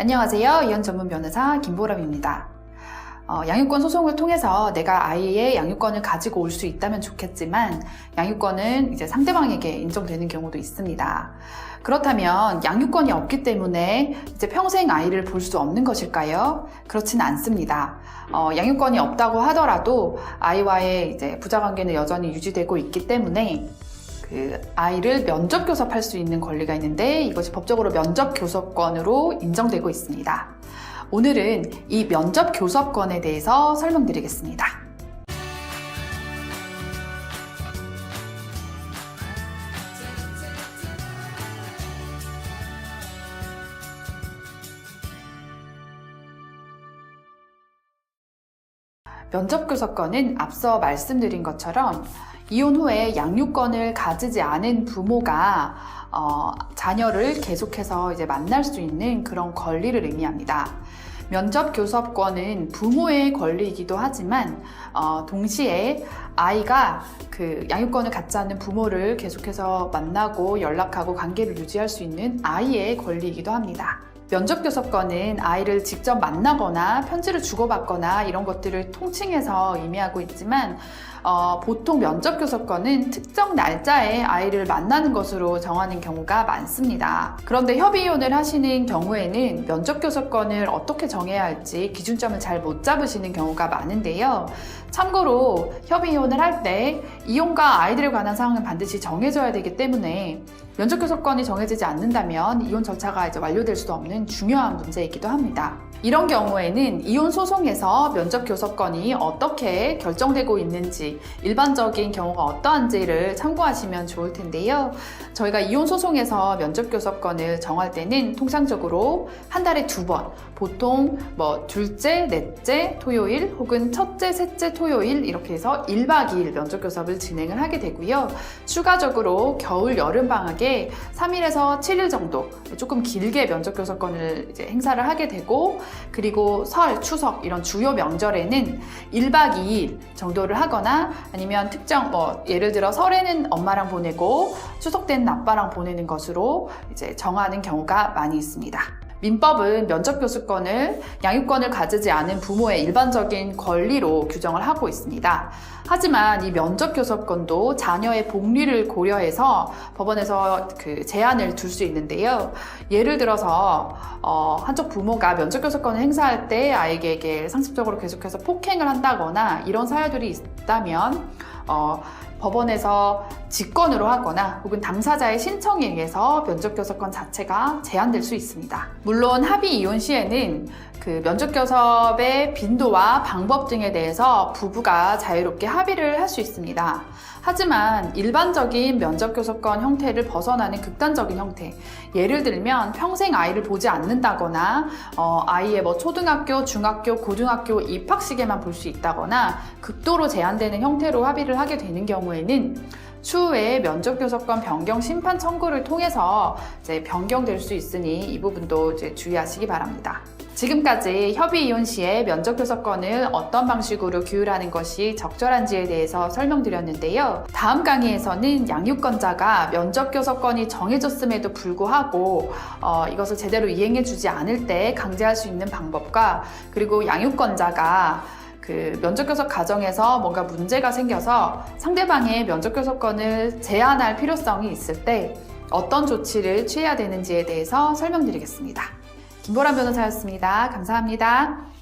안녕하세요. 이혼 전문 변호사 김보람입니다. 양육권 소송을 통해서 내가 아이의 양육권을 가지고 올 수 있다면 좋겠지만 양육권은 이제 상대방에게 인정되는 경우도 있습니다. 그렇다면 양육권이 없기 때문에 이제 평생 아이를 볼 수 없는 것일까요? 그렇지는 않습니다. 양육권이 없다고 하더라도 아이와의 이제 부자관계는 여전히 유지되고 있기 때문에 그 아이를 면접 교섭할 수 있는 권리가 있는데 이것이 법적으로 면접 교섭권으로 인정되고 있습니다. 오늘은 이 면접 교섭권에 대해서 설명드리겠습니다. 면접 교섭권은 앞서 말씀드린 것처럼 이혼 후에 양육권을 가지지 않은 부모가 자녀를 계속해서 이제 만날 수 있는 그런 권리를 의미합니다. 면접 교섭권은 부모의 권리이기도 하지만 동시에 아이가 그 양육권을 갖지 않는 부모를 계속해서 만나고 연락하고 관계를 유지할 수 있는 아이의 권리이기도 합니다. 면접 교섭권은 아이를 직접 만나거나 편지를 주고받거나 이런 것들을 통칭해서 의미하고 있지만 보통 면접 교섭권은 특정 날짜에 아이를 만나는 것으로 정하는 경우가 많습니다. 그런데 협의 이혼을 하시는 경우에는 면접 교섭권을 어떻게 정해야 할지 기준점을 잘 못 잡으시는 경우가 많은데요. 참고로 협의 이혼을 할 때 이혼과 아이들에 관한 사항은 반드시 정해져야 되기 때문에 면접 교섭권이 정해지지 않는다면 이혼 절차가 이제 완료될 수 없는 중요한 문제이기도 합니다. 이런 경우에는 이혼 소송에서 면접 교섭권이 어떻게 결정되고 있는지 일반적인 경우가 어떠한지를 참고하시면 좋을 텐데요. 저희가 이혼 소송에서 면접 교섭권을 정할 때는 통상적으로 한 달에 2번, 보통 둘째, 넷째, 토요일 혹은 첫째, 셋째, 토요일 이렇게 해서 1박 2일 면접 교섭을 진행을 하게 되고요. 추가적으로 겨울, 여름 방학에 3일에서 7일 정도 조금 길게 면접 교섭권을 이제 행사를 하게 되고 그리고 설, 추석 이런 주요 명절에는 1박 2일 정도를 하거나 아니면 특정 예를 들어 설에는 엄마랑 보내고 추석 때는 아빠랑 보내는 것으로 이제 정하는 경우가 많이 있습니다. 민법은 면접 교섭권을 양육권을 가지지 않은 부모의 일반적인 권리로 규정을 하고 있습니다. 하지만 이 면접 교섭권도 자녀의 복리를 고려해서 법원에서 그 제한을 둘 수 있는데요. 예를 들어서 한쪽 부모가 면접 교섭권을 행사할 때 아이에게 상습적으로 계속해서 폭행을 한다거나 이런 사유들이 있다면 법원에서 직권으로 하거나 혹은 당사자의 신청에 의해서 면접 교섭권 자체가 제한될 수 있습니다. 물론 합의 이혼 시에는 그 면접 교섭의 빈도와 방법 등에 대해서 부부가 자유롭게 합의를 할 수 있습니다. 하지만 일반적인 면접 교섭권 형태를 벗어나는 극단적인 형태, 예를 들면 평생 아이를 보지 않는다거나 아이의 초등학교, 중학교, 고등학교 입학 시기에만 볼 수 있다거나 극도로 제한되는 형태로 합의를 하게 되는 경우에는 추후에 면접 교섭권 변경 심판 청구를 통해서 이제 변경될 수 있으니 이 부분도 이제 주의하시기 바랍니다. 지금까지 협의 이혼 시에 면접 교섭권을 어떤 방식으로 규율하는 것이 적절한지에 대해서 설명드렸는데요. 다음 강의에서는 양육권자가 면접 교섭권이 정해졌음에도 불구하고 이것을 제대로 이행해주지 않을 때 강제할 수 있는 방법과 그리고 양육권자가 그 면접 교섭 과정에서 뭔가 문제가 생겨서 상대방의 면접 교섭권을 제한할 필요성이 있을 때 어떤 조치를 취해야 되는지에 대해서 설명드리겠습니다. 김보람 변호사였습니다. 감사합니다.